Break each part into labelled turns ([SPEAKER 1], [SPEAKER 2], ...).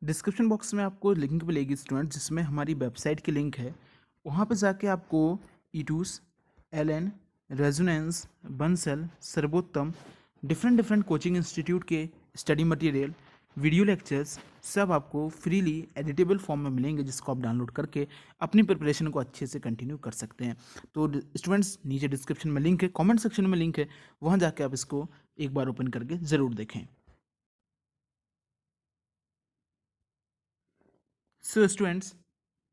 [SPEAKER 1] Description box में आपको link मिलेगी स्टूडेंट, जिसमें हमारी वेबसाइट की लिंक है। वहाँ पे जाके आपको ईटूस, एलन, रेजोनेंस, बंसल, सर्वोत्तम, डिफरेंट डिफरेंट कोचिंग इंस्टीट्यूट के स्टडी मटेरियल, वीडियो लेक्चर्स सब आपको फ्रीली एडिटेबल फॉर्म में मिलेंगे, जिसको आप डाउनलोड करके अपनी प्रिपरेशन को अच्छे से कंटिन्यू कर सकते हैं। तो स्टूडेंट्स, नीचे डिस्क्रिप्शन में लिंक है, कमेंट सेक्शन में लिंक है, वहाँ जाके आप इसको एक बार ओपन करके ज़रूर देखें। सो स्टूडेंट्स,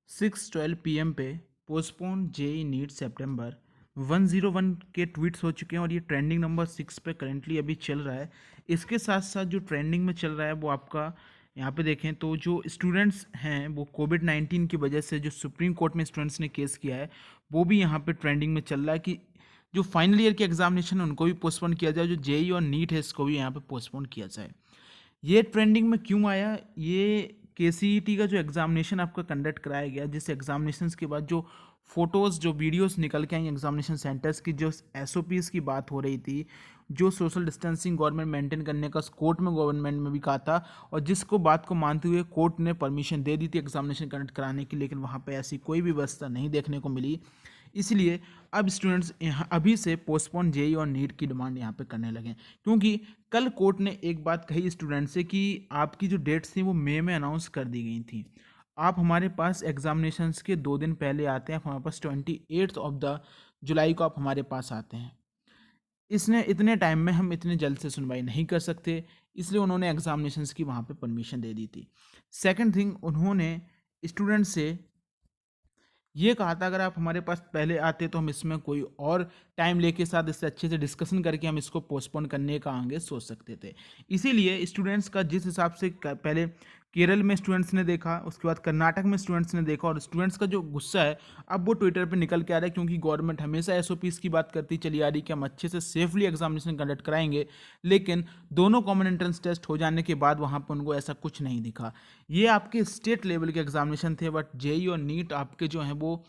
[SPEAKER 1] 6:12 PM पे पोस्टपोन जेई नीट सितंबर 101 के ट्वीट्स हो चुके हैं और ये ट्रेंडिंग नंबर 6 पे करेंटली अभी चल रहा है। इसके साथ साथ जो ट्रेंडिंग में चल रहा है वो आपका यहाँ पे देखें तो जो स्टूडेंट्स हैं वो कोविड-19 की वजह से जो सुप्रीम कोर्ट में स्टूडेंट्स ने केस किया है, वो भी यहाँ पे ट्रेंडिंग में चल रहा है कि जो फाइनल ईयर के एग्जामिनेशन है उनको भी पोस्टपोन किया जाए, जो जेई और नीट है इसको भी यहाँ पे पोस्टपोन किया जाए। ये ट्रेंडिंग में क्यों आया? ये केसीईटी का जो एग्जामिनेशन आपका कंडक्ट कराया गया, जिस एग्जामिनेशन के बाद जो फोटोज़ जो वीडियोस निकल के आई एग्जामिनेशन सेंटर्स की, जो एसओपीज़ की बात हो रही थी, जो सोशल डिस्टेंसिंग गवर्नमेंट मेंटेन करने का कोर्ट में गवर्नमेंट में भी कहा था, और जिसको बात को मानते हुए कोर्ट ने परमिशन दे दी थी एग्जामिनेशन कंडक्ट कराने की, लेकिन वहाँ पे ऐसी कोई भी व्यवस्था नहीं देखने को मिली। इसलिए अब स्टूडेंट्स यहाँ अभी से पोस्टपोन जेई और नीट की डिमांड यहाँ पे करने लगे, क्योंकि कल कोर्ट ने एक बात कही स्टूडेंट से कि आपकी जो डेट्स थी वो मई में अनाउंस कर दी गई थी। आप हमारे पास एग्जामिनेशंस के 2 दिन पहले आते हैं, आप हमारे पास 28 ऑफ द जुलाई को आप हमारे पास आते हैं। इसने इतने टाइम में हम इतने जल्द से सुनवाई नहीं कर सकते, इसलिए उन्होंने एग्जामिनेशंस की वहाँ पे परमिशन दे दी थी। सेकंड थिंग, उन्होंने स्टूडेंट से ये कहा था अगर आप हमारे पास पहले आते तो हम इसमें कोई और टाइम लेके साथ इससे अच्छे से डिस्कशन करके हम इसको पोस्टपोन करने का आगे सोच सकते थे। इसीलिए स्टूडेंट्स का जिस हिसाब से पहले केरल में स्टूडेंट्स ने देखा, उसके बाद कर्नाटक में स्टूडेंट्स ने देखा, और स्टूडेंट्स का जो गुस्सा है अब वो ट्विटर पे निकल के आ रहा है, क्योंकि गवर्नमेंट हमेशा एसओपीज़ की बात करती चली आ रही कि हम अच्छे से सेफली एग्जामिनेशन कंडक्ट कराएंगे, लेकिन दोनों कॉमन एंट्रेंस टेस्ट हो जाने के बाद वहाँ पर उनको ऐसा कुछ नहीं दिखा। ये आपके स्टेट लेवल के एग्जामिनेशन थे, बट जेई और नीट आपके जो हैं वो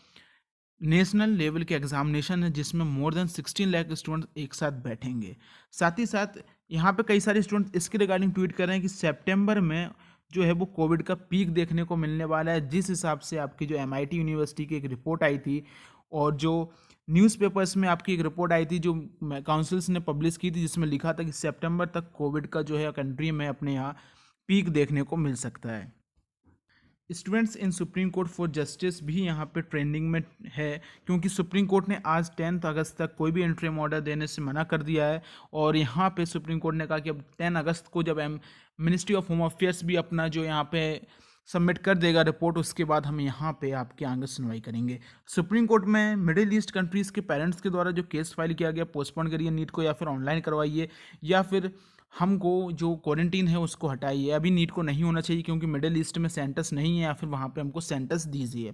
[SPEAKER 1] नेशनल लेवल के एग्जामिनेशन है, जिसमें मोर देन 16 लाख स्टूडेंट एक साथ बैठेंगे। साथ ही साथ यहाँ पे कई सारे स्टूडेंट इसके रिगार्डिंग ट्वीट कर रहे हैं कि सितंबर में जो है वो कोविड का पीक देखने को मिलने वाला है, जिस हिसाब से आपकी जो एमआईटी यूनिवर्सिटी की एक रिपोर्ट आई थी और जो न्यूज़पेपर्स में आपकी एक रिपोर्ट आई थी जो काउंसिल्स ने पब्लिश की थी, जिसमें लिखा था कि सितंबर तक कोविड का जो है कंट्री में अपने यहाँ पीक देखने को मिल सकता है। Students in supreme court for justice भी यहाँ पे ट्रेंडिंग में है, क्योंकि सुप्रीम कोर्ट ने आज 10 अगस्त तक कोई भी इंटरिम ऑर्डर देने से मना कर दिया है, और यहाँ पे सुप्रीम कोर्ट ने कहा कि अब 10 अगस्त को जब मिनिस्ट्री ऑफ होम अफेयर्स भी अपना जो यहाँ पे सबमिट कर देगा रिपोर्ट, उसके बाद हम यहाँ पे आपके आगे सुनवाई करेंगे। सुप्रीम कोर्ट में मिडिल ईस्ट कंट्रीज़ के पेरेंट्स के द्वारा जो केस फाइल किया गया, पोस्टपोन करिए नीट को, या फिर ऑनलाइन करवाइए, या फिर हमको जो क्वारंटीन है उसको हटाइए, अभी नीट को नहीं होना चाहिए क्योंकि मिडिल ईस्ट में सेंटर्स नहीं है, या फिर वहाँ पे हमको सेंटर्स दीजिए।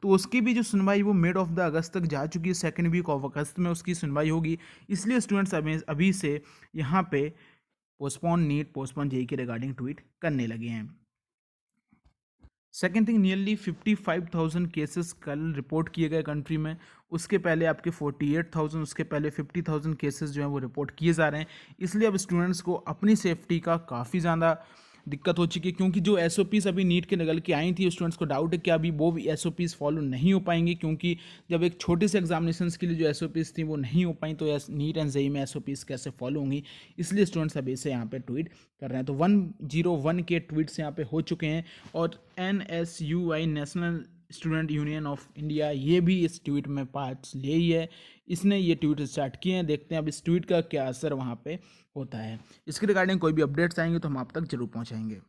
[SPEAKER 1] तो उसकी भी जो सुनवाई वो मिड ऑफ द अगस्त तक जा चुकी है, सेकेंड वीक ऑफ अगस्त में उसकी सुनवाई होगी। इसलिए स्टूडेंट्स अभी से यहाँ पे पोस्टपोन नीट, पोस्टपोन जेई के रिगार्डिंग ट्वीट करने लगे हैं। सेकेंड थिंग, नियरली 55,000 केसेस कल रिपोर्ट किए गए कंट्री में। उसके पहले आपके 48,000, उसके पहले 50,000 केसेस जो हैं वो रिपोर्ट किए जा रहे हैं। इसलिए अब स्टूडेंट्स को अपनी सेफ्टी का काफ़ी ज़्यादा दिक्कत हो चुकी है, क्योंकि जो एसओपीज़ अभी नीट के निकल के आई थी, स्टूडेंट्स को डाउट है कि अभी वो भी एसओपीज़ फॉलो नहीं हो पाएंगी, क्योंकि जब एक छोटे से एग्जामिनेशंस के लिए जो एसओपीज़ थी वो नहीं हो पाई, तो नीट एंड जेई में एसओपीज़ कैसे फॉलो होंगी। इसलिए स्टूडेंट्स अभी से यहाँ पे ट्वीट कर रहे हैं। तो 101 के ट्वीट्स यहाँ पे हो चुके हैं, और NSUI national student union of India ये भी इस ट्वीट में पार्ट ले ही है। इसने ये ट्वीट स्टार्ट किए हैं, देखते हैं अब इस ट्वीट का क्या असर वहाँ पे होता है। इसके रिगार्डिंग कोई भी अपडेट्स आएंगे तो हम आप तक जरूर पहुँचाएंगे।